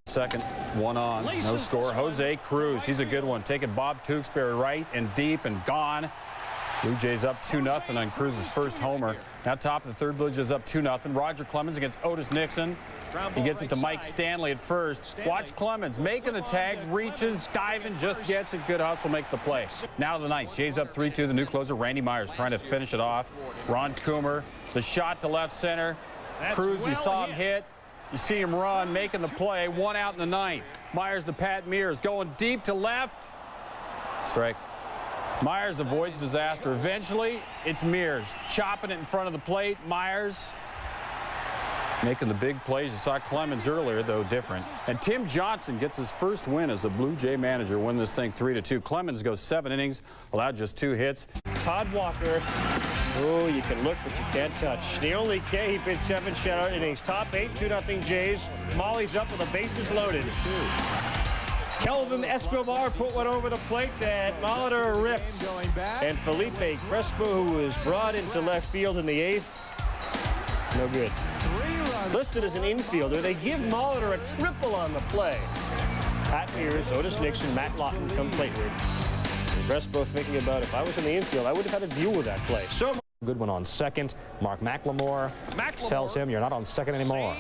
Second, one on, no score. Jose Cruz, he's a good one. Taking Bob Tewksbury right and deep and gone. Blue Jays up 2-0 on Cruz's first homer. Now top of the third, Blue Jays up 2-0. Roger Clemens against Otis Nixon. He gets it to Mike Stanley at first. Watch Clemens making the tag, reaches, diving, just gets it. Good hustle, makes the play. Now to the ninth. Jays up 3-2. The new closer, Randy Myers, trying to finish it off. Ron Coomer, the shot to left center. Cruz, you saw him hit. You see him run, making the play. One out in the ninth. Myers to Pat Mears, going deep to left. Strike. Myers avoids disaster. Eventually, it's Mears chopping it in front of the plate. Myers making the big plays. You saw Clemens earlier, though different. And Tim Johnson gets his first win as a Blue Jay manager, win this thing 3-2. Clemens goes 7 innings, allowed just 2 hits. Todd Walker. Oh, you can look, but you can't touch. The only K, he pitched 7 shutout innings. Top 8, 2-0 Jays. Molly's up with the bases loaded. Kelvin Escobar put one over the plate that Molitor ripped. And Felipe Crespo, who was brought into left field in the 8th, no good. Listed as an infielder, they give Molitor a triple on the play. Pat Mears, Otis Nixon, Matt Lawton come plateward. Crespo thinking about, if I was in the infield, I would have had to deal with that play. So good one on second. Mark McLemore tells him you're not on second anymore.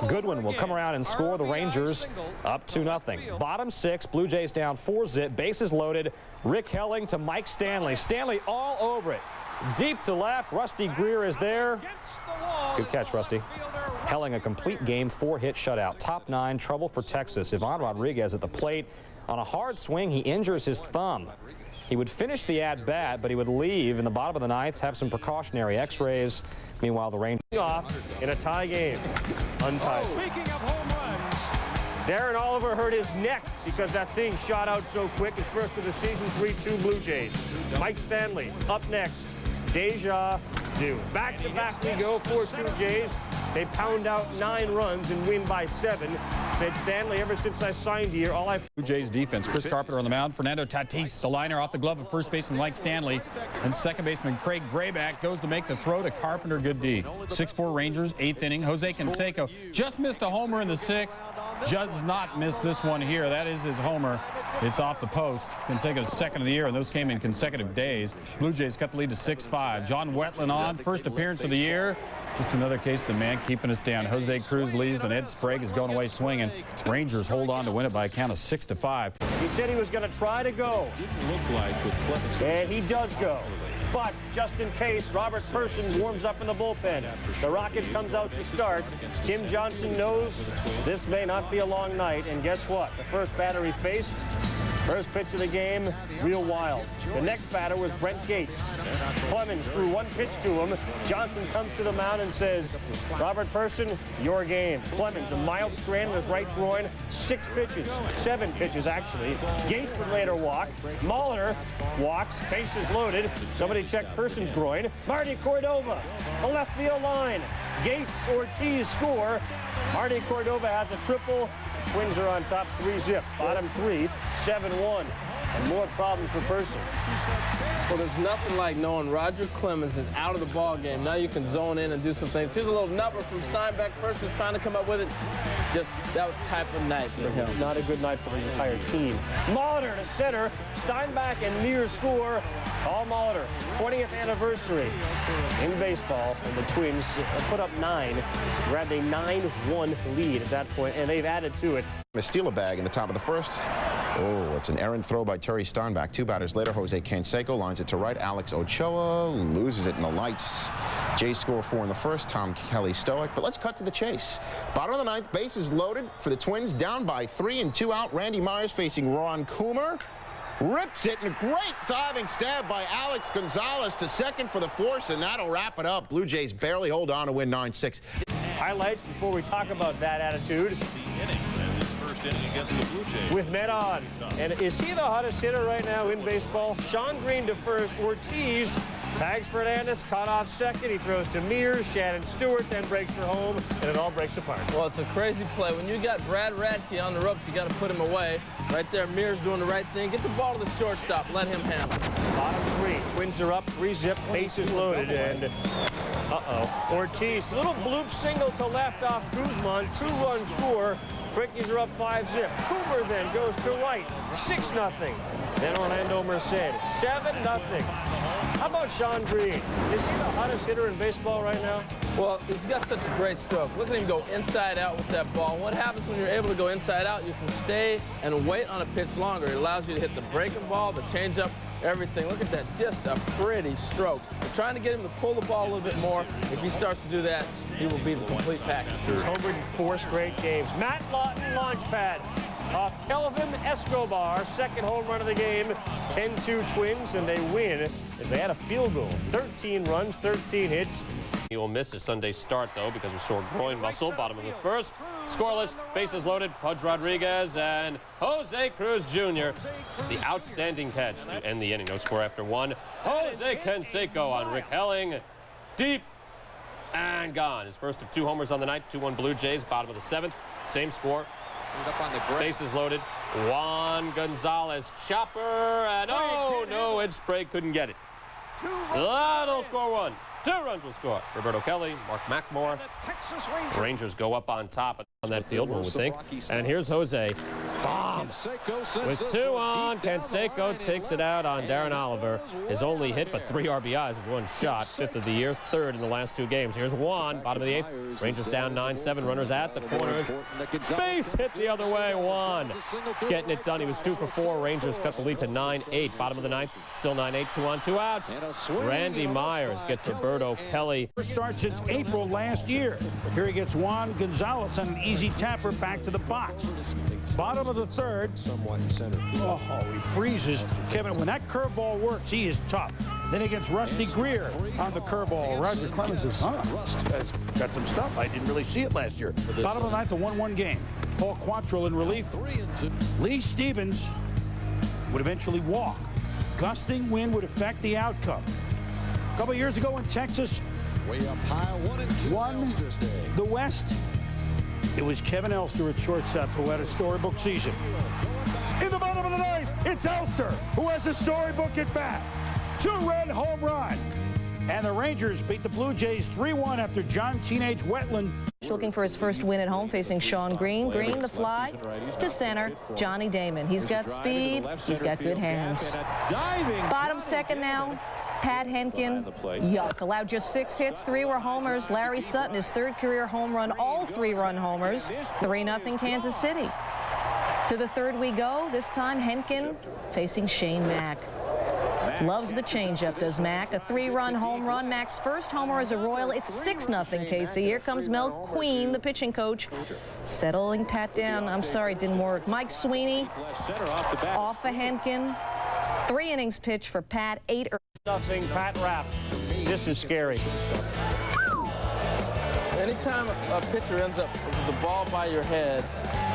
Goodwin will come around and score. The Rangers up 2-0. Bottom 6, Blue Jays down 4-zip. Bases loaded. Rick Helling to Mike Stanley. Stanley all over it. Deep to left. Rusty Greer is there. Good catch, Rusty. Helling a complete game, 4-hit shutout. Top 9, trouble for Texas. Ivan Rodriguez at the plate. On a hard swing, he injures his thumb. He would finish the at-bat, but he would leave in the bottom of the 9th, have some precautionary x-rays. Meanwhile, the Rangers off in a tie game. Untied. Speaking of home runs, Darren Oliver hurt his neck because that thing shot out so quick. His first of the season, 3-2 Blue Jays. Mike Stanley up next. Deja Vu. Back-to-back we go, 4-2 Jays. They pound out 9 runs and win by 7. Said Stanley, ever since I signed here, all I've... Blue Jays defense. Chris Carpenter on the mound. Fernando Tatis, the liner off the glove of first baseman Mike Stanley. And second baseman Craig Grayback goes to make the throw to Carpenter. Good D. 6-4 Rangers, 8th inning. Jose Canseco just missed a homer in the 6th. Does not miss this one here. That is his homer. It's off the post. Canseco's second of the year, and those came in consecutive days. Blue Jays cut the lead to 6-5. John Wetland on, first appearance of the year. Just another case of the man keeping us down. Jose Cruz leads, and Ed Sprague is going away swinging. Rangers hold on to win it by a count of 6-5. He said he was going to try to go. didn't look like with Clemens. And he does go. But just in case, Robert Persson warms up in the bullpen. The Rocket comes out to start. Tim Johnson knows this may not be a long night. And guess what? The first batter he faced, first pitch of the game, real wild. The next batter was Brent Gates. Clemens threw 1 pitch to him. Johnson comes to the mound and says, Robert Persson, your game. Clemens, a mild strain in his right groin, 6 pitches, 7 pitches actually. Gates would later walk. Molitor walks, bases loaded. Somebody check Persson's groin. Marty Cordova, the left field line. Gates, Ortiz score. Marty Cordova has a triple. Twins are on top 3-zip. Bottom 3, 7-1. And more problems for Persson. Well, there's nothing like knowing Roger Clemens is out of the ball game. Now you can zone in and do some things. Here's a little number from Steinbeck. Persson trying to come up with it. Just that type of night for him. Not a good night for the entire team. Molitor to center. Steinbeck and Mears score. All Molitor, 20th anniversary in baseball. And the Twins put up 9. Grabbed a 9-1 lead at that point, and they've added to it. To steal a bag in the top of the first. Oh, it's an errant throw by Terry Steinbeck. 2 batters later, Jose Canseco lines it to right. Alex Ochoa loses it in the lights. Jays score 4 in the first. Tom Kelly stoic. But let's cut to the chase. Bottom of the 9th, bases loaded for the Twins. Down by 3 and 2 out. Randy Myers facing Ron Coomer. Rips it, and a great diving stab by Alex Gonzalez to second for the force, and that'll wrap it up. Blue Jays barely hold on to win 9-6. Highlights before we talk about that attitude. With men on. And is he the hottest hitter right now in baseball? Sean Green to first. Ortiz tags Fernandez, caught off second. He throws to Mears. Shannon Stewart then breaks for home, and it all breaks apart. Well, it's a crazy play. When you got Brad Radke on the ropes, you got to put him away. Right there, Mears doing the right thing. Get the ball to the shortstop. Let him handle it. Bottom 3. Twins are up 3-zip. Bases loaded. And Ortiz, little bloop single to left off Guzman. 2-run score. Quickies are up 5-zip. Cooper then goes to right, 6-0. Then Orlando Merced, 7-0. How about Sean Green? Is he the hottest hitter in baseball right now? Well, he's got such a great stroke. Look at him go inside out with that ball. What happens when you're able to go inside out? You can stay and wait on a pitch longer. It allows you to hit the breaking ball, the changeup, everything. Look at that, just a pretty stroke. We're trying to get him to pull the ball a little bit more. If he starts to do that, he will be the complete package. He's homered in 4 straight games. Matt Lawton launch pad off Kelvin Escobar, second home run of the game. 10-2 Twins, and they win as they had a field goal. 13 runs, 13 hits. He will miss his Sunday start, though, because of sore groin muscle. Bottom of the first. Scoreless, bases loaded. Pudge Rodriguez and Jose Cruz Jr. The outstanding catch to end the inning. No score after 1. Jose Canseco on Rick Helling. Deep and gone. His first of 2 homers on the night. 2-1 Blue Jays. Bottom of the 7th. Same score. Bases loaded. Juan Gonzalez. Chopper. And oh, no, Ed Sprague couldn't get it. That'll score 1. 2 runs will score. Roberto Kelly, Mark McLemore. Rangers go up on top on that field, one would think. And here's Jose. Bomb. With 2 on, Canseco takes it out on Darren Oliver. His only hit, but 3 RBIs with 1 shot. 5th of the year, 3rd in the last 2 games. Here's Juan, bottom of the 8th. Rangers down 9-7. Runners at the corners. Base hit the other way. Juan getting it done. He was 2 for 4. Rangers cut the lead to 9-8. Bottom of the 9th, still 9-8. 2 on, 2 outs. Randy Myers gets Roberto Kelly. Start since April last year. Here he gets Juan Gonzalez on an easy tapper back to the box. Bottom of the 3rd. Oh, he freezes. Kevin, when that curveball works, he is tough. Then he gets Rusty Greer on the curveball. Roger Clemens says, that's got some stuff. I didn't really see it last year. Bottom of the 9th, a 1-1 game. Paul Quantrill in relief. Lee Stevens would eventually walk. Gusting wind would affect the outcome. A couple years ago in Texas, way up high, 1-2 won the West. It was Kevin Elster at shortstop who had a storybook season. In the bottom of the 9th, it's Elster who has a storybook at bat. 2-run home run. And the Rangers beat the Blue Jays 3-1 after John Teenage Wetland. Looking for his first win at home, facing Sean Green. Green, the fly to center. Johnny Damon. He's got speed. He's got good hands. Bottom 2nd now. Pat Henkin, yuck, allowed just 6 hits, 3 were homers. Larry Sutton, his 3rd career home run, all 3-run homers. 3-0 Kansas City. To the 3rd we go, this time Henkin facing Shane Mack. Loves the changeup, does Mack. A 3-run home run. Mack's first homer as a Royal. It's 6-0 KC. Here comes Mel Queen, the pitching coach, settling Pat down. I'm sorry, it didn't work. Mike Sweeney off of Henkin. 3 innings pitch for Pat, 8 Nothing, Pat Rapp. This is scary. Anytime a pitcher ends up with the ball by your head,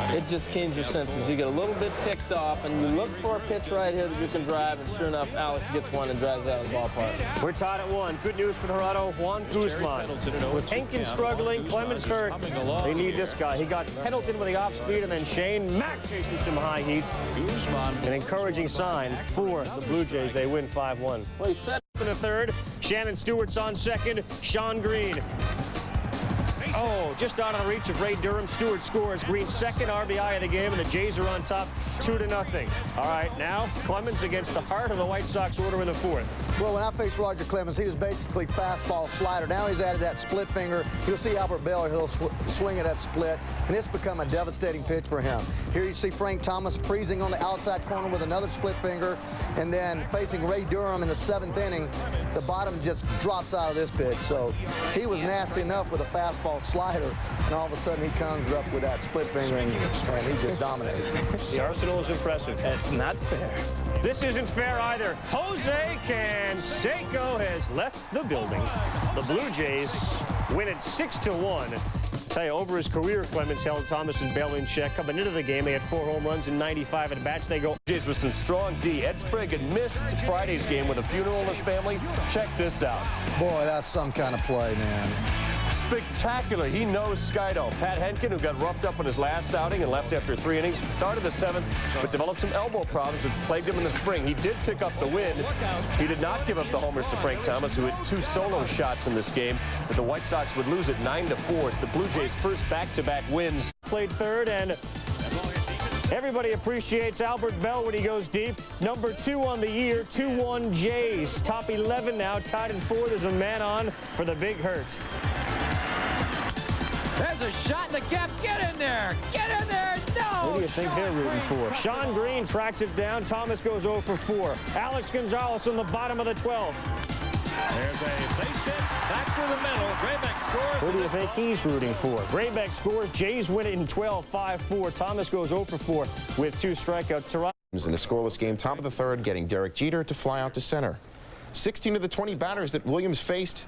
it just keens your senses. You get a little bit ticked off, and you look for a pitch right here that you can drive, and sure enough, Alex gets one and drives out of the ballpark. We're tied at 1. Good news for Dorado, Juan Guzman. With Henkin struggling, Clemens hurt. They need this guy. He got Pendleton with the off speed, and then Shane Mack chasing some high heat. An encouraging sign for the Blue Jays. They win 5-1. Well, he set in the 3rd. Shannon Stewart's on 2nd. Sean Green. Oh, just out of the reach of Ray Durham. Stewart scores. Green's 2nd RBI of the game, and the Jays are on top 2-0. All right, now Clemens against the heart of the White Sox order in the 4th. Well, when I faced Roger Clemens, he was basically fastball slider. Now he's added that split finger. You'll see Albert Bell, he'll swing at that split, and it's become a devastating pitch for him. Here you see Frank Thomas freezing on the outside corner with another split finger, and then facing Ray Durham in the 7th inning, the bottom just drops out of this pitch. So he was nasty enough with a fastball slider, and all of a sudden he comes up with that split finger, and he just dominates. The arsenal is impressive. That's not fair. This isn't fair either. Jose Canseco has left the building. The Blue Jays win it 6-1. Tell you, over his career, Clemens held Thomas and Bell in check. Coming into the game, they had 4 home runs in 95 at bats. They go. Jays with some strong D. Ed Sprague had missed Friday's game with a funeral in his family. Check this out. Boy, that's some kind of play, man. Spectacular. He knows Skydo. Pat Henkin, who got roughed up in his last outing and left after 3 innings, started the 7th, but developed some elbow problems which plagued him in the spring. He did pick up the win. He did not give up the homers to Frank Thomas, who hit 2 solo shots in this game, but the White Sox would lose it 9-4. It's the Blue Jays' first back-to-back wins. Played 3rd, and Everybody appreciates Albert Bell when he goes deep. Number 2 on the year, 2-1 Jays. Top 11 now, tied in 4. There's a man on for the Big Hurt. There's a shot in the gap. Get in there. Get in there. No. What do you think they're rooting for? Sean Green tracks it down. Thomas goes 0 for 4. Alex Gonzalez on the bottom of the 12. There's a base hit back to the middle. Graybeck scores. What do you think he's rooting for? Graybeck scores. Jays win it in 12, 5-4. Thomas goes 0 for 4 with 2 strikeouts. Toronto. In a scoreless game, top of the third, getting Derek Jeter to fly out to center. 16 of the 20 batters that Williams faced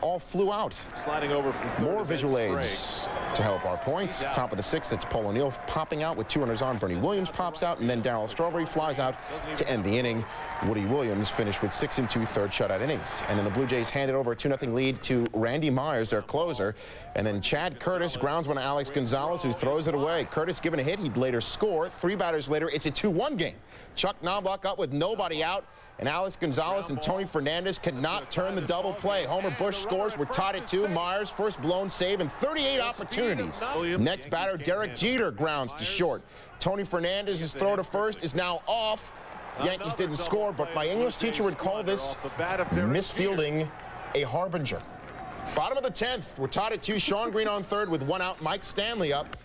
all flew out. Sliding over from more visual aids to help our points. Top of the 6th, that's Paul O'Neill popping out with 2 runners on. Bernie Williams pops out, and then Darryl Strawberry flies out to end the inning. Woody Williams finished with 6 2/3 shutout innings. And then the Blue Jays handed over a 2-0 lead to Randy Myers, their closer. And then Chad Curtis grounds one to Alex Gonzalez, who throws it away. Curtis given a hit, he'd later score. 3 batters later, it's a 2-1 game. Chuck Knobloch up with nobody out. And Alex Gonzalez and Tony Fernandez cannot turn the double play. Homer Bush scores. We're tied at 2. Myers, first blown save in 38 opportunities. Next batter, Derek Jeter grounds to short. Tony Fernandez's throw to first is now off. Yankees didn't score, but my English teacher would call this misfielding a harbinger. Bottom of the 10th, we're tied at 2. Sean Green on third with 1 out. Mike Stanley up.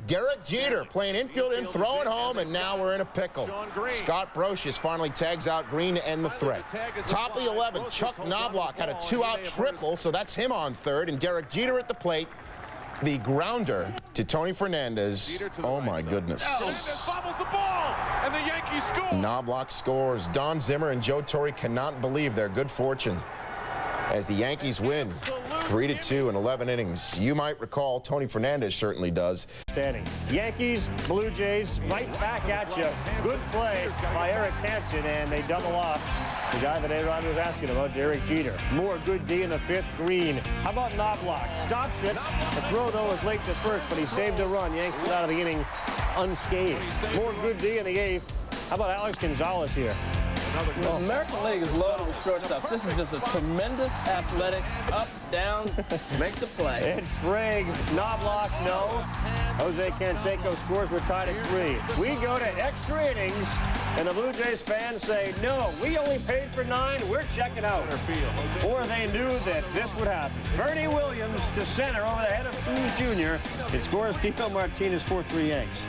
Derek Jeter playing infield and throwing home, and now we're in a pickle. Scott Brocious finally tags out Green to end the threat. Top of the 11th, Chuck Knobloch had a 2-out triple, so that's him on third, and Derek Jeter at the plate. The grounder to Tony Fernandez. Oh, my goodness. Knobloch scores. Don Zimmer and Joe Torre cannot believe their good fortune as the Yankees win 3-2 in 11 innings. You might recall, Tony Fernandez certainly does. Standing. Yankees, Blue Jays, right back at you. Good play by Eric Hansen, and they double off the guy that A-Rod was asking about, Derek Jeter. More good D in the 5th, Green. How about Knobloch? Stops it. The throw, though, was late to first, but he saved a run. Yankees get out of the inning unscathed. More good D in the 8th. How about Alex Gonzalez here? The American League is loaded with shortstops. This is just a tremendous athletic, up, down, make the play. It's Sprague. Knobloch, no. Jose Canseco scores. We're tied at 3. We go to extra innings, and the Blue Jays fans say, no, we only paid for 9. We're checking out. Or they knew that this would happen. Bernie Williams to center over the head of Cruz Jr. It scores Tito Martinez 4-3 Yanks.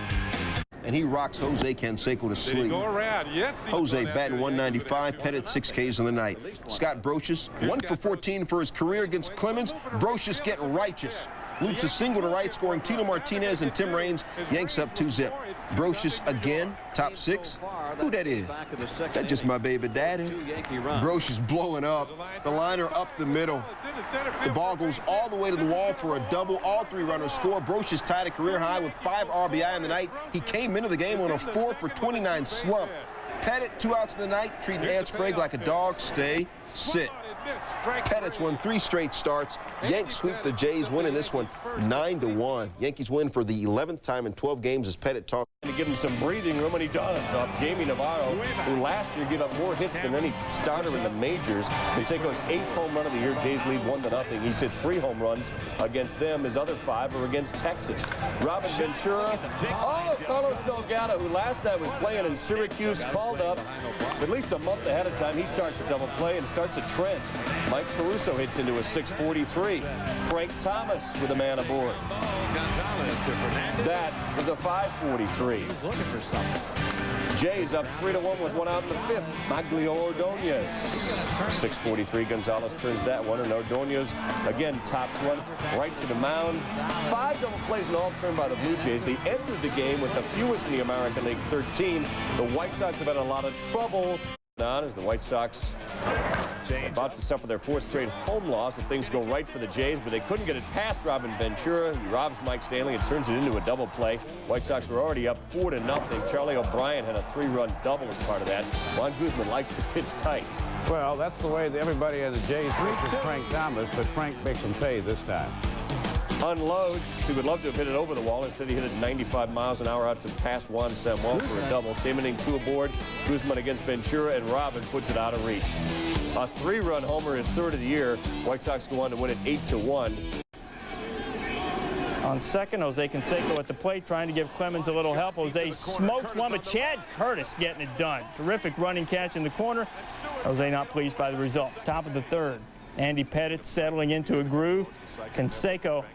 And he rocks Jose Canseco to sleep. Jose batting 195, Pettit 6 Ks in the night. Scott Brocious 1 for 14 for his career against Clemens. Brocious getting righteous. Loops a single to right, scoring Tito Martinez and Tim Raines. Yanks up 2-0. Brocious again, top 6. Who that is? That's just my baby daddy. Brocious blowing up. The liner up the middle. The ball goes all the way to the wall for a double. All 3 runners score. Brocious tied a career high with 5 RBI in the night. He came into the game on a 4 for 29 slump. Pettit 2 outs in the night, treating Ed Sprague like a dog. Stay, sit. Pettit's won 3 straight starts. Yanks sweep the Jays, winning this one 9-1. Yankees win for the 11th time in 12 games as Pettit talks. To give him some breathing room, and he does. Jamie Navarro, who last year gave up more hits than any starter in the majors. Canseco's 8th home run of the year. Jays lead 1-0. He's hit 3 home runs against them. His other 5 are against Texas. Robin Ventura. Oh, Carlos Delgado, who last night was playing in Syracuse, called up at least a month ahead of time. He starts a double play and starts a trend. Mike Caruso hits into a 6.43. Frank Thomas with a man aboard. That was a 5.43. Jays up 3-1 with 1 out in the 5th. Maglio Ordonez. 6.43. Gonzalez turns that one, and Ordonez again tops one right to the mound. 5 double plays in all turned by the Blue Jays. They entered the game with the fewest in the American League, 13. The White Sox have had a lot of trouble on as the White Sox are about to suffer their 4th straight home loss if things go right for the Jays, but they couldn't get it past Robin Ventura. He robs Mike Stanley and turns it into a double play. White Sox were already up 4-0. Charlie O'Brien had a 3-run double as part of that. Ron Guzman likes to pitch tight. Well, that's the way everybody at the Jays pitches Frank Thomas, but Frank makes him pay this time. Unloads. He would love to have hit it over the wall. Instead, he hit it 95 miles an hour out to past Juan Samuel for a double. Same inning, 2 aboard. Guzman against Ventura, and Robin puts it out of reach. A 3-run homer, his 3rd of the year. White Sox go on to win it 8-1. On second, Jose Canseco at the plate trying to give Clemens a little help. Jose smokes one, but Chad Curtis getting it done. Terrific running catch in the corner. Jose not pleased by the result. Top of the third. Andy Pettit settling into a groove. Canseco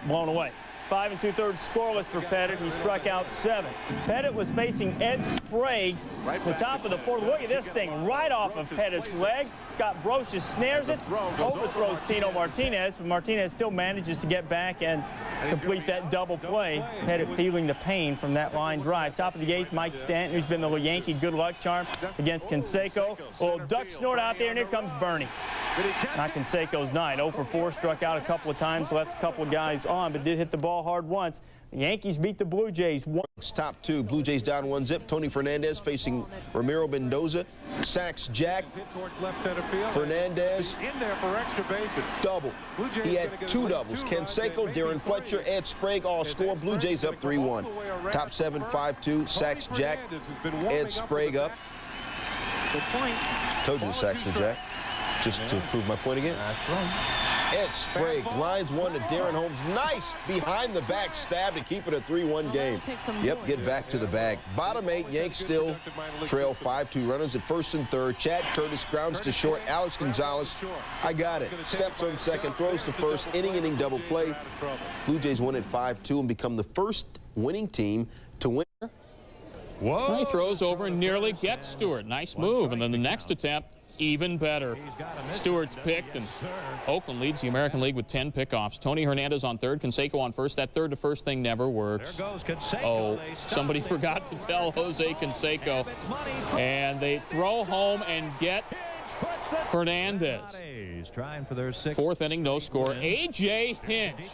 blown away. 5 2/3 scoreless for Pettit. He struck out 7. Pettit was facing Ed Sprague, the top of the fourth. Look at this thing right off of Pettit's leg. Scott Brocious snares it, overthrows Tino Martinez, but Martinez still manages to get back and complete that double play. Pettit feeling the pain from that line drive. Top of the 8th, Mike Stanton, who's been the Yankee good luck charm against Canseco. A little duck snort out there, and here comes Bernie. Not Canseco's night. 0 for 4, struck out a couple of times, left a couple of guys on, but did hit the ball hard once. The Yankees beat the Blue Jays. Top 2, Blue Jays down 1-0. Tony Fernandez facing Ramiro Mendoza. Sacks Jack. Fernandez. In there for extra bases. Double. He had 2 doubles. Canseco, Darren Fletcher, Ed Sprague all score. Blue Jays up 3-1. Top 7, 5-2. Sacks Jack. Ed Sprague up. Good point. Told you the sacks for Jack. Just to prove my point again. That's right. Ed Sprague lines one to Darren Holmes. Nice behind the back stab to keep it a 3-1 game. Yep, get back to the bag. Bottom 8, Yanks still trail 5-2. Runners at first and third. Chad Curtis grounds to short. Alex Gonzalez, I got it. Steps on second, throws to first. Inning double play. Blue Jays win at 5-2 and become the first winning team to win. Whoa. He throws over and nearly gets Stewart. Nice move. And then the next attempt, even better. Stewart's picked, and Oakland leads the American League with 10 pickoffs. Tony Hernandez on third, Canseco on first. That third to first thing never works. Oh, somebody forgot to tell Jose Canseco. And they throw home and get Hernandez. Fourth inning, no score. A.J. Hinch.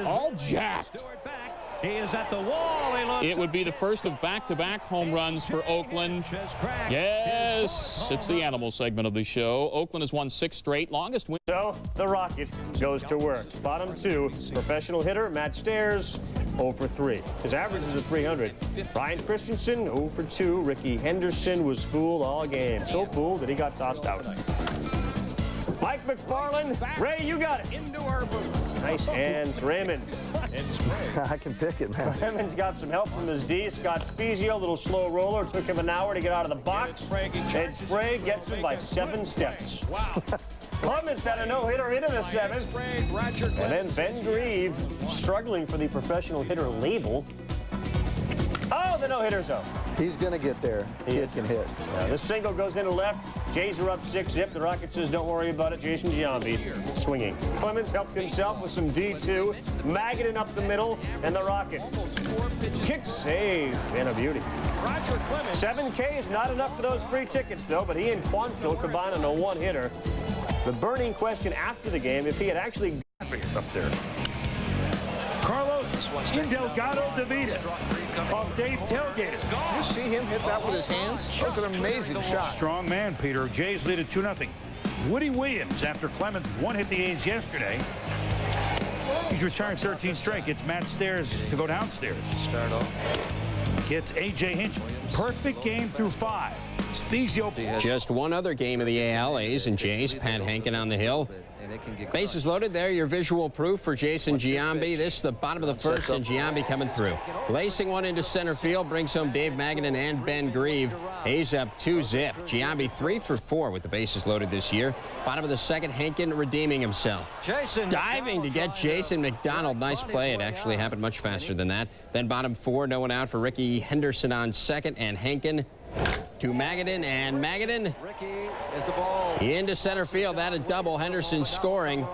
All jacked. He is at the wall. It would be the first of back-to-back home runs for Oakland. Yes, it's the animal segment of the show. Oakland has won 6 straight, longest win. So the Rocket goes to work. Bottom 2, professional hitter Matt Stairs, 0 for 3. His average is at 300. Brian Christensen, 0 for 2. Ricky Henderson was fooled all game. So fooled that he got tossed out. Mike McFarland, Ray, you got it. Nice hands, Raymond. I can pick it, man. Clemens got some help from his D. Scott Spezio, little slow roller. Took him an hour to get out of the box. Ed Sprague gets him by 7 steps. Wow. Clemens had a no-hitter into the 7th. And then Ben Grieve struggling for the professional hitter label. Oh, the no-hitter's up. He's going to get there. Kid can hit. Yeah, this single goes into left. Jays are up 6-zip. The Rocket says, don't worry about it. Jason Giambi swinging. Clemens helped himself with some D2. Magadan up the middle, and the Rocket. Kick save and a beauty. 7 Ks, not enough for those free tickets, though, but he and Quantrill combine on a one-hitter. The burning question after the game, if he had actually up there. Carlos Delgado de Vida of Dave Tailgate. Did you see him hit that with his hands? That was an amazing shot. Strong man, Peter. Jays lead at 2-0. Woody Williams, after Clemens one-hit the A's yesterday, he's retired 13 straight. Gets Matt Stairs to go downstairs. Start off. Gets A.J. Hinch. Perfect game through 5. Spezio. Just one other game of the AL, A's and Jays. Pat Henkin on the hill. Bases loaded there, your visual proof for Jason Giambi. This is the bottom of the first, and Giambi coming through. Lacing one into center field brings home Dave Magadan and Ben Grieve. A's up 2-zip. Giambi 3 for 4 with the bases loaded this year. Bottom of the second, Henkin redeeming himself. Diving to get Jason McDonald. Nice play. It actually happened much faster than that. Then bottom 4, no one out for Ricky Henderson on second, and Henkin to Magadan, and Magadan into center field. That a double. Henderson scoring.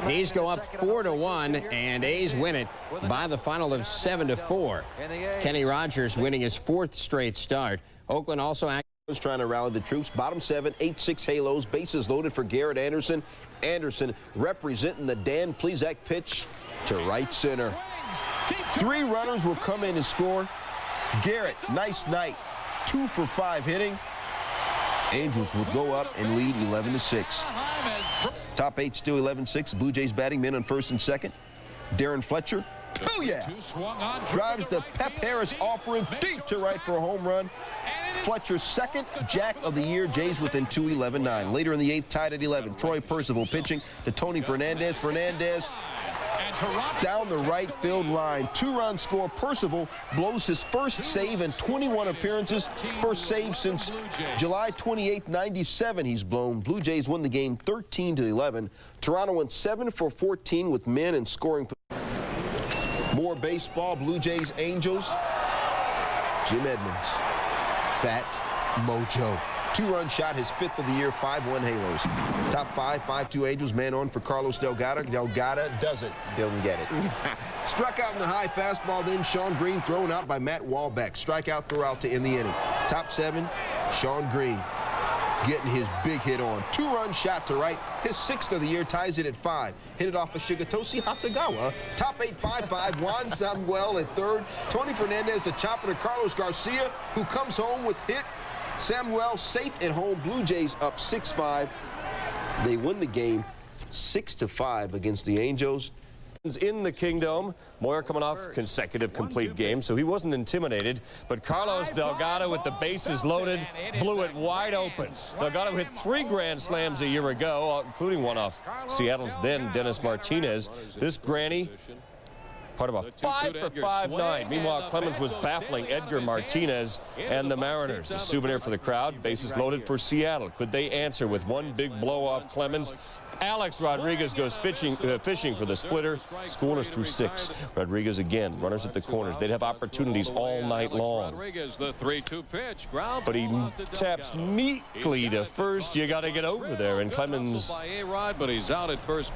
A's go up 4-1, and A's win it by the final of 7-4. Kenny Rogers winning his 4th straight start. Oakland also was trying to rally the troops. Bottom 7, 8-6 halos. Bases loaded for Garrett Anderson. Anderson representing the Dan Plesac pitch to right center. 3 runners will come in and score. Garrett, nice night. 2 for 5 hitting. Angels would go up and lead 11-6. Top 8 still 11-6. Blue Jays batting, men on first and second. Darren Fletcher, booyah! Drives the Pep Harris offering deep to right for a home run. Fletcher's second Jack of the year. Jays within 2, 11-9. Later in the 8th, tied at 11. Troy Percival pitching to Tony Fernandez. Fernandez down the right field line. Two-run score. Percival blows his first save in 21 appearances. First save since July 28, 97 he's blown. Blue Jays won the game 13-11. Toronto went 7 for 14 with men and scoring. More baseball. Blue Jays, Angels. Jim Edmonds. Fat Mojo. Two-run shot, his 5th of the year, 5-1 halos. Top 5, 5-2 Angels, man on for Carlos Delgado. Delgado does it. Didn't get it. Struck out in the high fastball, then Sean Green thrown out by Matt Wahlbeck. Strikeout, throw out to end the inning. Top 7, Sean Green getting his big hit on. Two-run shot to right. His 6th of the year, ties it at 5. Hit it off of Shigetoshi Hatsagawa. Top 8, 5-5, Juan Samuel at 3rd. Tony Fernandez, the chopper to Carlos Garcia, who comes home with hit. Samuel safe at home. Blue Jays up 6-5. They win the game 6-5 against the Angels. In the Kingdom, Moyer coming off consecutive complete games, so he wasn't intimidated. But Carlos Delgado with the bases loaded blew it wide open. Delgado hit 3 grand slams a year ago, including one off Seattle's then Dennis Martinez. This granny, part of a 5-for-5 night. Meanwhile, Clemens was baffling Edgar Martinez and the Mariners. A souvenir for the crowd. Bases loaded for Seattle. Could they answer with one big blow off Clemens? Alex Rodriguez goes fishing for the splitter. Scoreless through 6. Rodriguez again, runners at the corners. They'd have opportunities all night long. But he taps neatly to first. You got to get over there. And Clemens,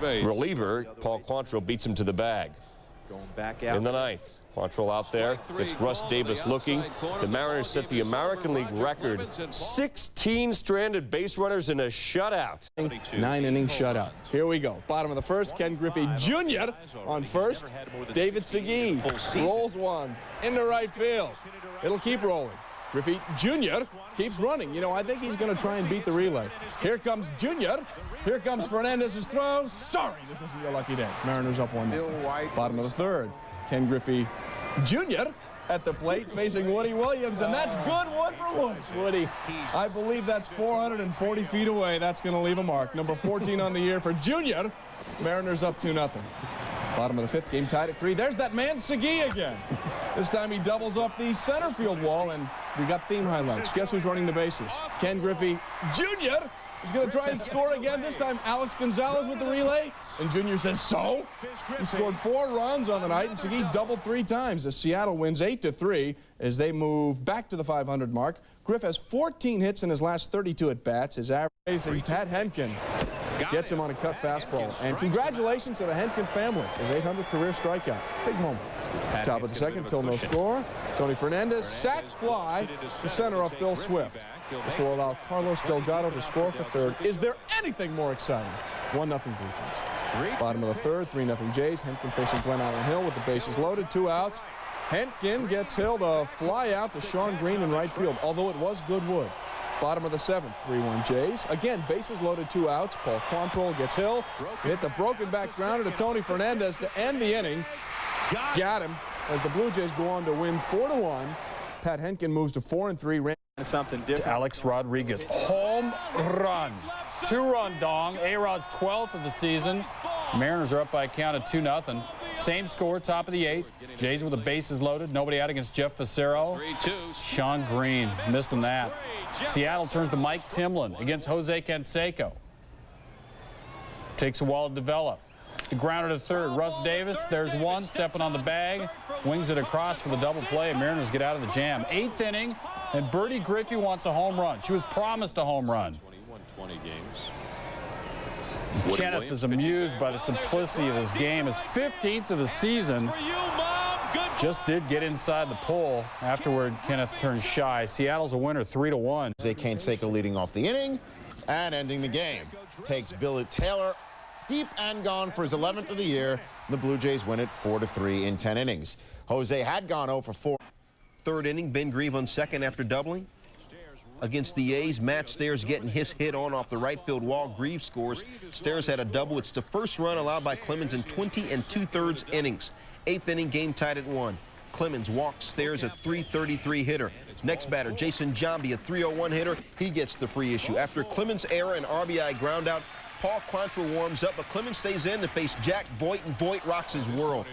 reliever, Paul Quantrill, beats him to the bag. In the 9th, Quantrill out there, gets Russ Davis looking. The Mariners set the American League record, 16 stranded base runners in a shutout. 9-inning shutout. Here we go. Bottom of the 1st, Ken Griffey Jr. on first. David Segui rolls one into right field. It'll keep rolling. Griffey Jr. keeps running. You know, I think he's going to try and beat the relay. Here comes Jr. Here comes Fernandez's throw. Sorry, this isn't your lucky day. Mariners up 1-0. Bottom of the 3rd, Ken Griffey Jr. at the plate facing Woody Williams, and that's good wood for Woody. Woody, I believe that's 440 feet away. That's going to leave a mark. Number 14 on the year for Jr. Mariners up 2-0. Bottom of the 5th, game tied at 3. There's that man Segui again. This time he doubles off the center field wall, and we got theme highlights. Guess who's running the bases? Ken Griffey Jr. is going to try and score again. This time Alex Gonzalez with the relay, and Jr. says so. He scored 4 runs on the night, and Segui doubled 3 times as Seattle wins 8-3 as they move back to the 500 mark. Griff has 14 hits in his last 32 at-bats. His average facing Pat Henkin gets him on a cut fastball. And congratulations to the Henkin family, his 800th career strikeout. Big moment. Top of the 2nd, till no score. Tony Fernandez, sac fly to center off Bill Swift. This will allow Carlos Delgado to score for 3rd. Is there anything more exciting? 1-0 Blue Jays. Bottom of the 3rd, 3-0 Jays. Henkin facing Glen Allen Hill with the bases loaded, 2 outs. Henkin gets Hill to fly out to Sean Green in right field, although it was good wood. Bottom of the 7th, 3-1 Jays. Again, bases loaded, 2 outs. Paul Quantrill gets Hill. Hit the broken back grounder to Tony Fernandez to end the inning. Got him as the Blue Jays go on to win 4-1. Pat Henkin moves to 4-3. Ran something different. Alex Rodriguez, home run. 2-run dong. A-Rod's 12th of the season. Mariners are up by a count of 2-0. Same score, top of the 8th. Jays with the bases loaded. Nobody out against Jeff Facero. Sean Green missing that. Seattle turns to Mike Timlin against Jose Canseco. Takes a while to develop. The grounder to 3rd. Russ Davis, there's one, stepping on the bag. Wings it across for the double play. Mariners get out of the jam. 8th inning, and Bertie Griffey wants a home run. She was promised a home run. 21-20 games. Kenneth is amused by the simplicity of this game. His 15th of the season. Just did get inside the pole. Afterward, Kenneth turned shy. Seattle's a winner, 3-1. Jose Canseco leading off the inning and ending the game. Takes Billy Taylor deep and gone for his 11th of the year. The Blue Jays win it 4-3 in 10 innings. Jose had gone 0 for 4. 3rd inning, Ben Grieve on 2nd after doubling. Against the A's, Matt Stairs getting his hit on off the right field wall. Grieve scores. Stairs had a double. It's the first run allowed by Clemens in 20 2/3 innings. 8th inning, game tied at 1. Clemens walks Stairs, a .333 hitter. Next batter, Jason Giambi, a .301 hitter. He gets the free issue. After Clemens' error and RBI ground out, Paul Quantrill warms up, but Clemens stays in to face Jack Voigt, and Voigt rocks his world.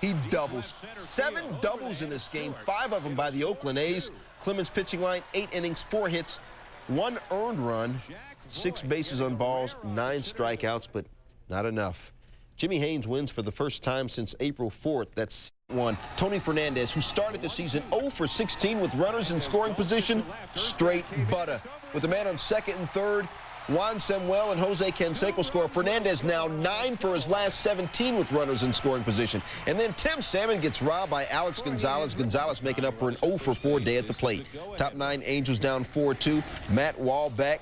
He doubles. 7 doubles in this game, 5 of them by the Oakland A's. Clemens pitching line, 8 innings, 4 hits, 1 earned run, 6 bases on balls, 9 strikeouts, but not enough. Jimmy Haynes wins for the first time since April 4th. That's 1. Tony Fernandez, who started the season 0 for 16 with runners in scoring position, straight butter. With the man on second and third, Juan Samuel and Jose Canseco score. Fernandez now 9 for his last 17 with runners in scoring position. And then Tim Salmon gets robbed by Alex Gonzalez. Gonzalez making up for an 0 for 4 day at the plate. Top 9 Angels down 4-2. Matt Wahlbeck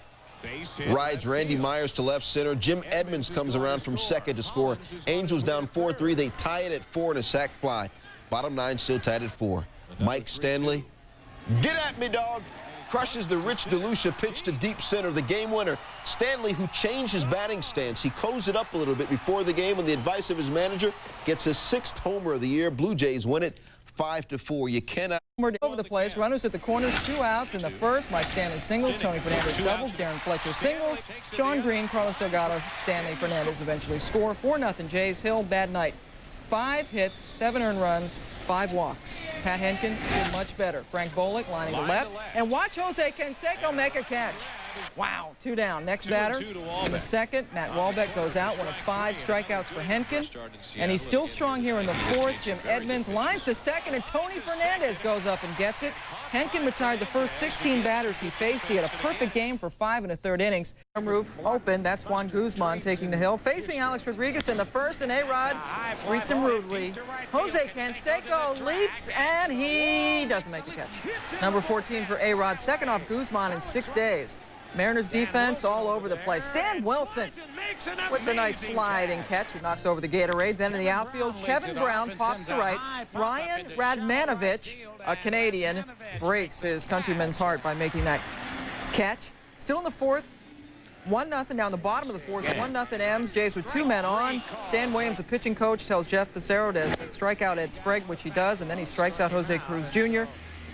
rides Randy Myers to left center. Jim Edmonds comes around from second to score. Angels down 4-3. They tie it at 4 and a sac fly. Bottom 9 still tied at 4. Mike Stanley, get at me, dog. Crushes the Rich DeLucia pitch to deep center, the game winner. Stanley, who changed his batting stance, he closed it up a little bit before the game on the advice of his manager, gets his 6th homer of the year. Blue Jays win it 5-4. You cannot. Over the place, runners at the corners, 2 outs in the first. Mike Stanley singles, Tony Fernandez doubles, Darren Fletcher singles, Sean Green, Carlos Delgado, Stanley Fernandez eventually score. 4-0 Jays. Hill, bad night. 5 hits, 7 earned runs, 5 walks. Pat Henkin did much better. Frank Bolick lining to left. And watch Jose Canseco make a catch. Wow, 2 down. Next batter in the second, Matt Wahlbeck goes out, 1 of 5 strikeouts for Henkin. And he's still strong here in the 4th. Jim Edmonds lines to second, and Tony Fernandez goes up and gets it. Henkin retired the first 16 batters he faced. He had a perfect game for 5 1/3 innings. Roof open. That's Juan Guzman taking the hill. Facing Alex Rodriguez in the first, and A-Rod greets him rudely. Jose Canseco leaps, and he doesn't make the catch. Number 14 for A-Rod, second off Guzman in 6 days. Mariners defense all over the place. Stan Wilson with the nice sliding catch. It knocks over the Gatorade. Then in the outfield, Kevin Brown pops to right. Ryan Radmanovich, a Canadian, breaks his countryman's heart by making that catch. Still in the 4th. 1-0 down the bottom of the 4th. 1-0 M's. Jays with 2 men on. Stan Williams, a pitching coach, tells Jeff Pissarro to strike out Ed Sprague, which he does, and then he strikes out Jose Cruz Jr.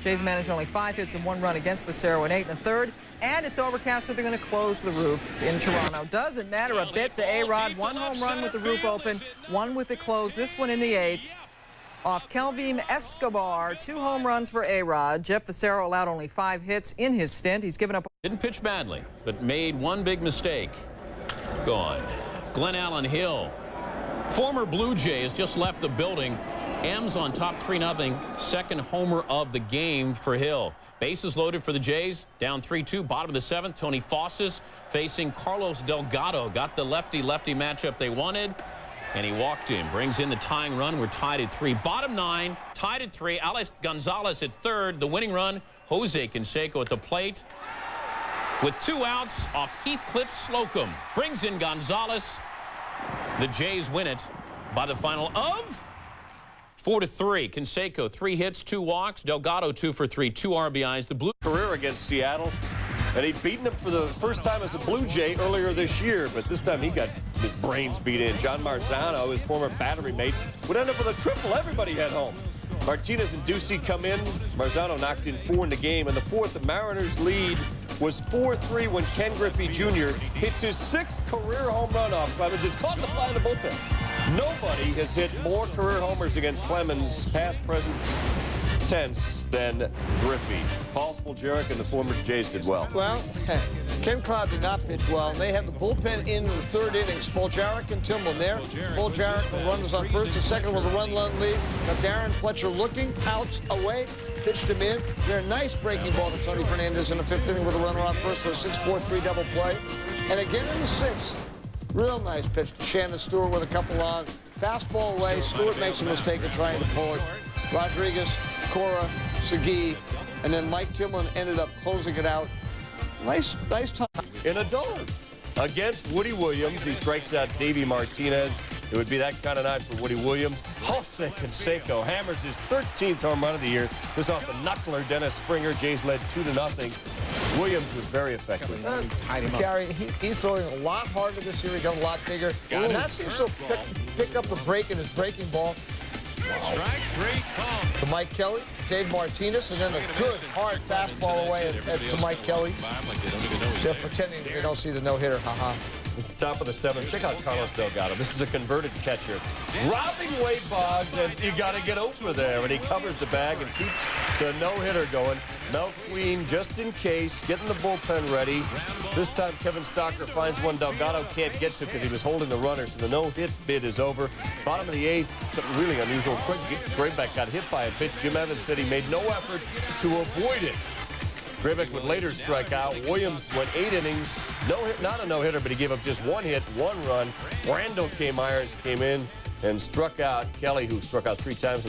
Jays managed only 5 hits and 1 run against Pissarro in 8 1/3. And it's overcast, so they're going to close the roof in Toronto. Doesn't matter a bit to A-Rod. 1 home run with the roof open, 1 with it closed. This one in the 8th. Off Kelvin Escobar, 2 home runs for A-Rod. Jeff Pissarro allowed only 5 hits in his stint. He's given up. Didn't pitch badly, but made one big mistake. Gone. Glenn Allen Hill, former Blue Jay, has just left the building. M's on top 3-0. Second homer of the game for Hill. Bases loaded for the Jays. Down 3-2. Bottom of the 7th. Tony Fosses facing Carlos Delgado. Got the lefty-lefty matchup they wanted. And he walked in. Brings in the tying run. We're tied at 3. Bottom 9. Tied at 3. Alex Gonzalez at 3rd. The winning run. Jose Canseco at the plate. With 2 outs off Heathcliff Slocum. Brings in Gonzalez. The Jays win it by the final of 4-3. Canseco, 3 hits, 2 walks. Delgado, 2 for 3, 2 RBIs. The Blue career against Seattle, and he'd beaten him for the first time as a Blue Jay earlier this year, but this time he got his brains beat in. John Marzano, his former battery mate, would end up with a triple. Everybody head home. Martinez and Ducey come in. Marzano knocked in 4 in the game. In the 4th, the Mariners' lead was 4-3 when Ken Griffey Jr. hits his 6th career home run off Clemens. It's caught in the fly in the bullpen. Nobody has hit more career homers against Clemens, past, present tense, than Griffey. Paul Spoljaric and the former Jays did well. Well, Ken Cloud did not pitch well. They had the bullpen in the 3rd inning. Spoljaric and Timlin there. Spoljaric with runners on first and second with a run-run lead. Now Darren Fletcher looking, outs away, pitched him in. They're a nice breaking ball to Tony Fernandez in the 5th inning with a runner on first for a 6-4-3 double play. And again in the 6th. Real nice pitch to Shannon Stewart with a couple on. Fastball away. Stewart makes a mistake of trying to pull it. Rodriguez, Cora, Segui, and then Mike Timlin ended up closing it out. Nice time. In a dome against Woody Williams. He strikes out Davey Martinez. It would be that kind of night for Woody Williams. Jose Canseco hammers his 13th home run of the year. This off the knuckler Dennis Springer. Jays led 2-0. Williams was very effective. Gary, he's throwing a lot harder this year. He got a lot bigger. And that seems to pick up the break in his breaking ball. Strike 3 called. To Mike Kelly, Dave Martinez, and then a good, hard fastball away to Mike Kelly. They're pretending they don't see the no-hitter. Ha-ha. It's the top of the 7th. Check out Carlos Delgado. This is a converted catcher. Robbing Wade Boggs, and you got to get over there. And he covers the bag and keeps the no-hitter going. Mel Queen, just in case, getting the bullpen ready. This time, Kevin Stocker finds one Delgado can't get to because he was holding the runner, so the no-hit bid is over. Bottom of the 8th, something really unusual. Craig Graybeck got hit by a pitch. Jim Evans said he made no effort to avoid it. Graybeck would later strike out. Williams went 8 innings. No hit, not a no-hitter, but he gave up just 1 hit, 1 run. Randall K. Myers came in and struck out Kelly, who struck out 3 times.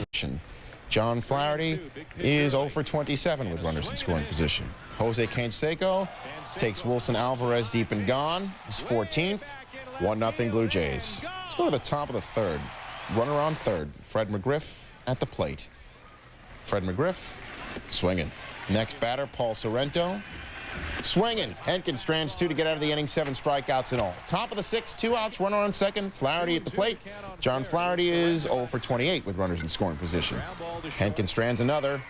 John Flaherty is 0 for 27 with runners in scoring position. Jose Canseco takes Wilson Alvarez deep and gone. His 14th. 1-0 Blue Jays. Let's go to the top of the 3rd. Runner on 3rd. Fred McGriff at the plate. Fred McGriff swinging. Next batter, Paul Sorrento. Swinging. Henkin strands 2 to get out of the inning. 7 strikeouts in all. Top of the 6th, 2 outs, runner on 2nd. Flaherty at the plate. John Flaherty is 0 for 28 with runners in scoring position. Henkin strands another.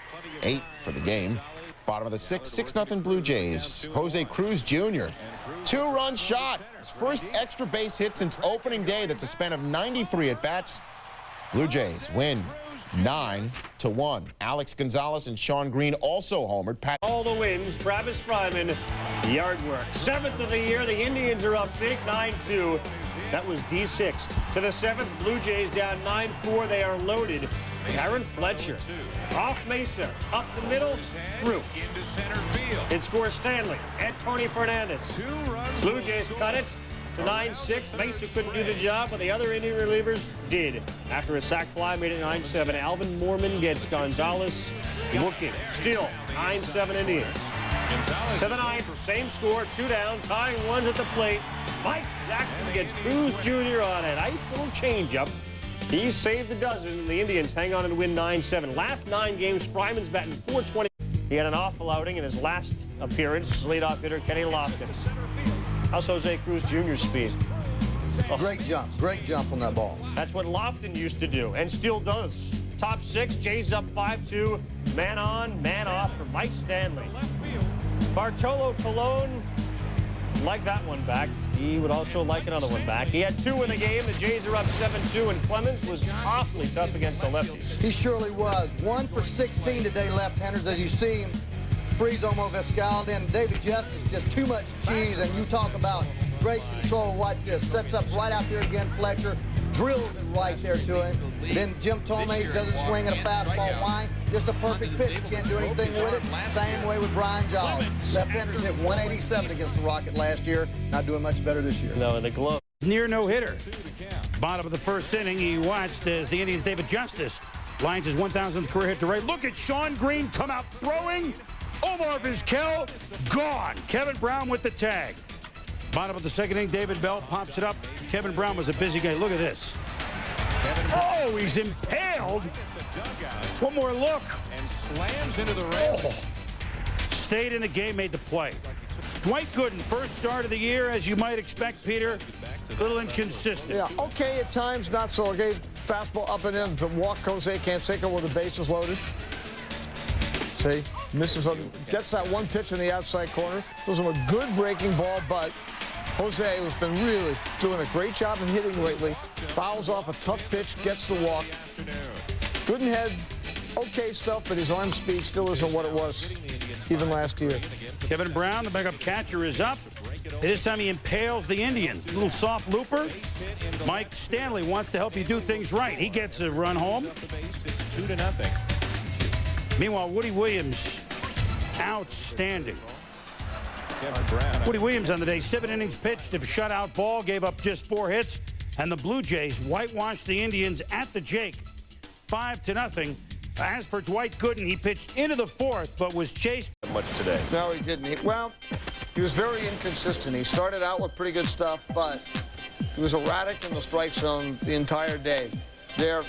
8 for the game. Bottom of the 6th, 6-0 Blue Jays. Jose Cruz Jr. 2-run shot. His first extra base hit since opening day. That's a span of 93 at-bats. Blue Jays win 9-1. Alex Gonzalez and Sean Green also homered. All the wins, Travis Fryman, yard work. 7th of the year, the Indians are up big, 9-2. That was D6th. To the 7th, Blue Jays down 9-4. They are loaded. Aaron Fletcher, off Mesa, up the middle, through. It scores Stanley and Tony Fernandez. Blue Jays cut it to 9-6. Mesa couldn't do the job, but the other Indian relievers did. After a sac fly made it 9-7. Alvin Moorman gets Gonzalez looking. Still 9-7 Indians. To the 9th, same score, 2 down, tying 1s at the plate. Mike Jackson gets Cruz Jr. on a nice little changeup. He saved the dozen, and the Indians hang on and win 9-7. Last 9 games, Fryman's batting .420. He had an awful outing in his last appearance. Leadoff hitter Kenny Lofton. How's Jose Cruz Jr.'s speed? Oh. Great jump on that ball. That's what Lofton used to do, and still does. Top 6, Jays up 5-2. Man on, man off for Mike Stanley. Bartolo Colon, like that one back. He would also like another one back. He had 2 in the game. The Jays are up 7-2, and Clemens was awfully tough against the lefties. He surely was. 1 for 16 today, left-handers, as you see him freeze Omo Vizquel. Then David Justice, just too much cheese, and you talk about great control. Watch this. Sets up right out there again, Fletcher. Drills it right there to him. Then Jim Tomei doesn't swing at a fastball. Why? Just a perfect pitch. Can't do anything with it. Same way with Brian Giles. Left-handers hit 187 against the Rocket last year. Not doing much better this year. No, in the glove. Near no-hitter. Bottom of the 1st inning, he watched as the Indians' David Justice lines his 1,000th career hit to right. Look at Sean Green come out throwing. Omar Vizquel gone. Kevin Brown with the tag. Bottom of the 2nd inning, David Bell pops it up. Kevin Brown was a busy guy. Look at this. Oh, he's impaled. One more look. And slams into the rail. Oh. Stayed in the game, made the play. Dwight Gooden, first start of the year, as you might expect, Peter. A little inconsistent. Yeah, okay at times, not so okay. Fastball up and in to walk Jose Canseco with the bases loaded. See, misses on, gets that one pitch in the outside corner. Those are a good breaking ball, but Jose has been really doing a great job of hitting lately. Fouls off a tough pitch, gets the walk. Gooden had okay stuff, but his arm speed still isn't what it was even last year. Kevin Brown, the backup catcher, is up. This time he impales the Indians. A little soft looper. Mike Stanley wants to help you do things right. He gets a run home. 2-0. Meanwhile, Woody Williams, outstanding. Woody Williams on the day, 7 innings pitched, a shutout ball, gave up just 4 hits, and the Blue Jays whitewashed the Indians at the Jake, 5-0. As for Dwight Gooden, he pitched into the 4th, but was chased much today. No, he didn't. He was very inconsistent. He started out with pretty good stuff, but he was erratic in the strike zone the entire day. There,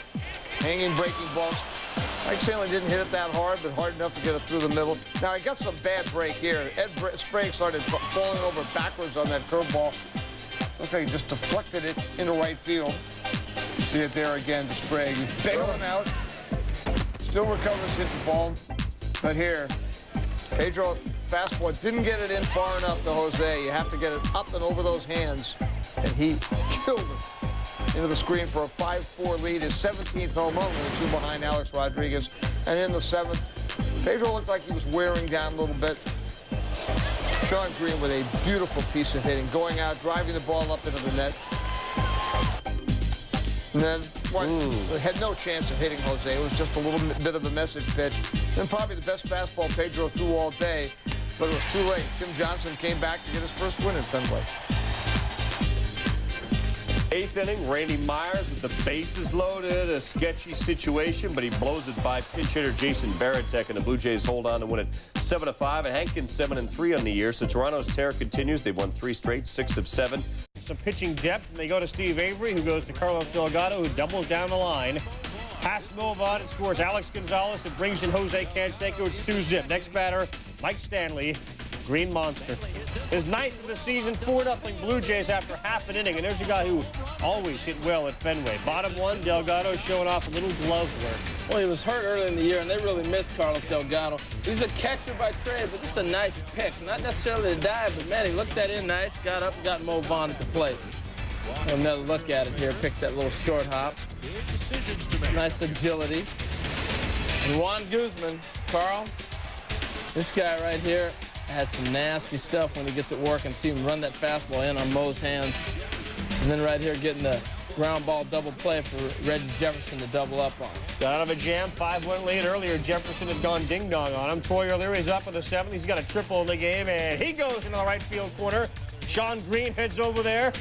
hanging, breaking balls. Mike Stanley didn't hit it that hard, but hard enough to get it through the middle. Now, he got some bad break here. Ed Sprague started falling over backwards on that curveball. Okay, just deflected it into right field. See it there again to Sprague. He's bailing out. Still recovers, hit the ball. But here, Pedro fastball didn't get it in far enough to Jose. You have to get it up and over those hands. and he killed it into the screen for a 5-4 lead. His 17th home run, only 2 behind Alex Rodriguez. And in the 7th, Pedro looked like he was wearing down a little bit. Shawn Green with a beautiful piece of hitting, going out, driving the ball up into the net. And then had no chance of hitting Jose. It was just a little bit of a message pitch. Then probably the best fastball Pedro threw all day, but it was too late. Tim Johnson came back to get his first win in Fenway. 8th inning, Randy Myers with the bases loaded, a sketchy situation, but he blows it by pinch hitter Jason Varitek, and the Blue Jays hold on to win it 7-5. And Hankins 7-3 on the year, so Toronto's tear continues. They've won 3 straight, 6 of 7. Some pitching depth, and they go to Steve Avery, who goes to Carlos Delgado, who doubles down the line. Past Milvard, it scores Alex Gonzalez. It brings in Jose Canseco. It's 2-zip. Next batter, Mike Stanley. Green Monster. His 9th of the season, 4-0 Blue Jays after half an inning. And there's a guy who always hit well at Fenway. Bottom 1, Delgado showing off a little glove work. Well, he was hurt early in the year, and they really missed Carlos Delgado. He's a catcher by trade, but this is a nice pick. Not necessarily a dive, but, man, he looked that in nice, got up, and got Mo Vaughn at the plate. Another look at it here. Picked that little short hop. Nice agility. And Juan Guzman, Carl, this guy right here, had some nasty stuff when he gets it working. See him run that fastball in on Mo's hands. And then right here getting the ground ball double play for Reggie Jefferson to double up on. Got out of a jam, 5-1 lead earlier. Jefferson had gone ding-dong on him. Troy O'Leary's up in the 7th. He's got a triple in the game, and he goes into the right field corner. Shawn Green heads over there.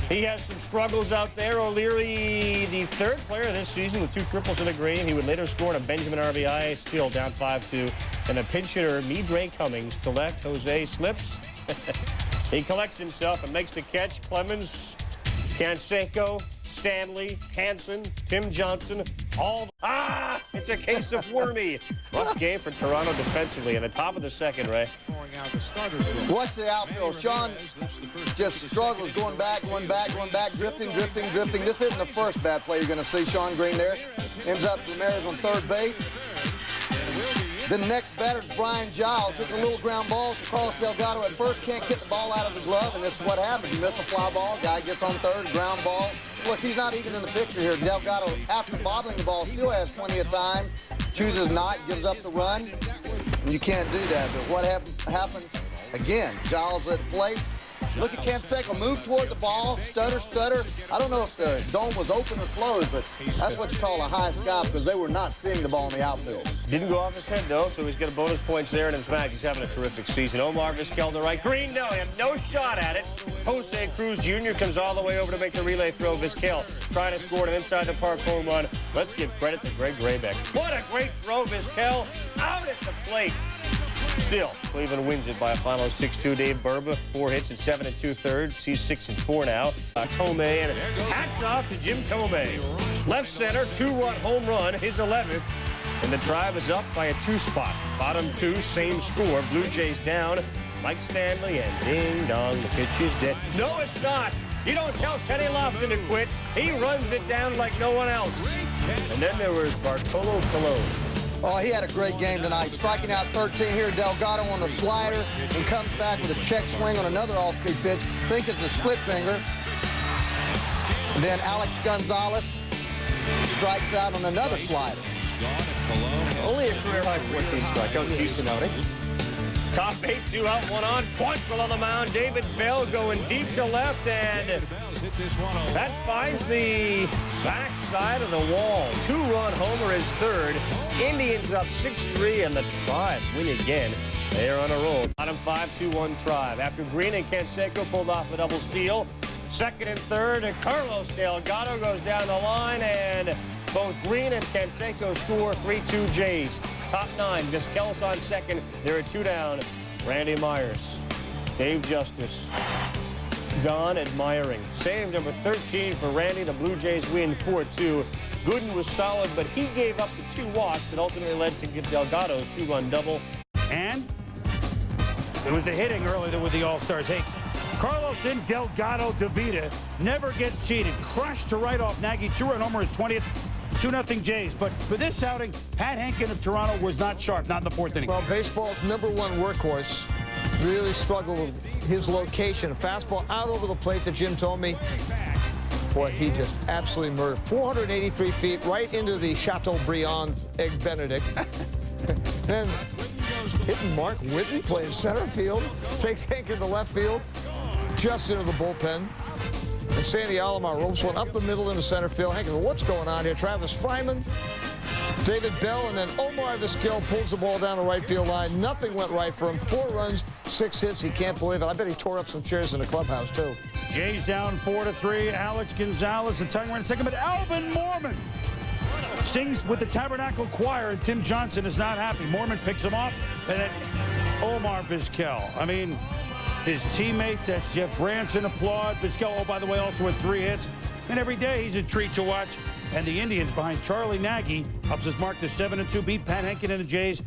He has some struggles out there. O'Leary, the 3rd player this season with 2 triples in the green. He would later score on a Benjamin RBI, still down 5-2. And a pinch hitter, Ray Cummings, to left. Jose slips. He collects himself and makes the catch. Clemens, Canseco, Stanley, Hansen, Tim Johnson, all. It's a case of Wormy. Rough game for Toronto defensively in the top of the 2nd, Ray. Watch the outfield. Shawn just struggles going back, drifting. This isn't the first bad play you're going to see. Shawn Green there. Ends up Ramirez on 3rd base. Then the next batter is Brian Giles. Hits a little ground ball to Carlos Delgado at first. Can't get the ball out of the glove, and this is what happens. You miss a fly ball. Guy gets on 3rd, ground ball. Look, he's not even in the picture here. Delgado, after bobbling the ball, still has plenty of time. Chooses not, gives up the run. And you can't do that. But what happens, again, Giles at the plate. Look at Canseco, move toward the ball, stutter. I don't know if the dome was open or closed, but that's what you call a high sky because they were not seeing the ball in the outfield. Didn't go off his head, though, so he's got a bonus points there, and in fact, he's having a terrific season. Omar Vizquel to right. Green, no, he had no shot at it. Jose Cruz Jr. comes all the way over to make the relay throw. Vizquel trying to score an inside-the-park home run. Let's give credit to Greg Graybeck. What a great throw, Vizquel, out at the plate. Still, Cleveland wins it by a final of 6-2. Dave Burba, 4 hits and 7 2/3. He's 6-4 now. Tomei, and hats off to Jim Tomei. Left center, 2-run home run, his 11th. And the Tribe is up by a 2-spot. Bottom 2, same score. Blue Jays down. Mike Stanley, and ding-dong, the pitch is dead. No, it's not. You don't tell Kenny Lofton to quit. He runs it down like no one else. And then there was Bartolo Colon. Oh, he had a great game tonight. Striking out 13 here. Delgado on the slider and comes back with a check swing on another off-speed pitch. I think it's a split finger. And then Alex Gonzalez strikes out on another slider. Only a career-high 14 strikeouts. Decent outing. Top 8, 2 out, 1 on. Quantrill on the mound. David Bell going deep to left, and that finds the backside of the wall. 2-run homer is 3rd. Indians up 6-3, and the Tribe win again. They are on a roll. Bottom 5, 2-1 Tribe. After Green and Canseco pulled off a double steal. 2nd and 3rd, and Carlos Delgado goes down the line, and both Green and Canseco score. 3-2 Jays. Top 9, Vizquel's on 2nd. There are 2 down. Randy Myers, Dave Justice, gone admiring. Save number 13 for Randy. The Blue Jays win 4-2. Gooden was solid, but he gave up the 2 walks that ultimately led to Delgado's 2-run double. And it was the hitting earlier with the All-Stars. Hey, Carlson Delgado DeVita never gets cheated. Crushed to right off Nagy. 2-run homer, his 20th. 2-0 Jays. But for this outing, Pat Henkin of Toronto was not sharp, not in the 4th inning. Well, baseball's #1 workhorse really struggled with his location. A fastball out over the plate that Jim told me. Boy, he just absolutely murdered. 483 feet right into the Chateaubriand Egg Benedict. Then hitting Mark Whitney playing center field. Takes Hank into left field. Just into the bullpen. And Sandy Alomar ropes one up the middle into center field. Hank, what's going on here? Travis Fryman, David Bell, and then Omar Vizquel pulls the ball down the right field line. Nothing went right for him. 4 runs, 6 hits. He can't believe it. I bet he tore up some chairs in the clubhouse, too. Jays down 4-3. Alex Gonzalez, the tying run in second, but Alvin Mormon sings with the Tabernacle Choir, and Tim Johnson is not happy. Mormon picks him off, and then Omar Vizquel. I mean, his teammates, that's Jeff Branson, applaud. Vizquel, oh, by the way, also with 3 hits. And every day he's a treat to watch. And the Indians behind Charlie Nagy helps us mark the 7-2, beat Pat Henkin and the Jays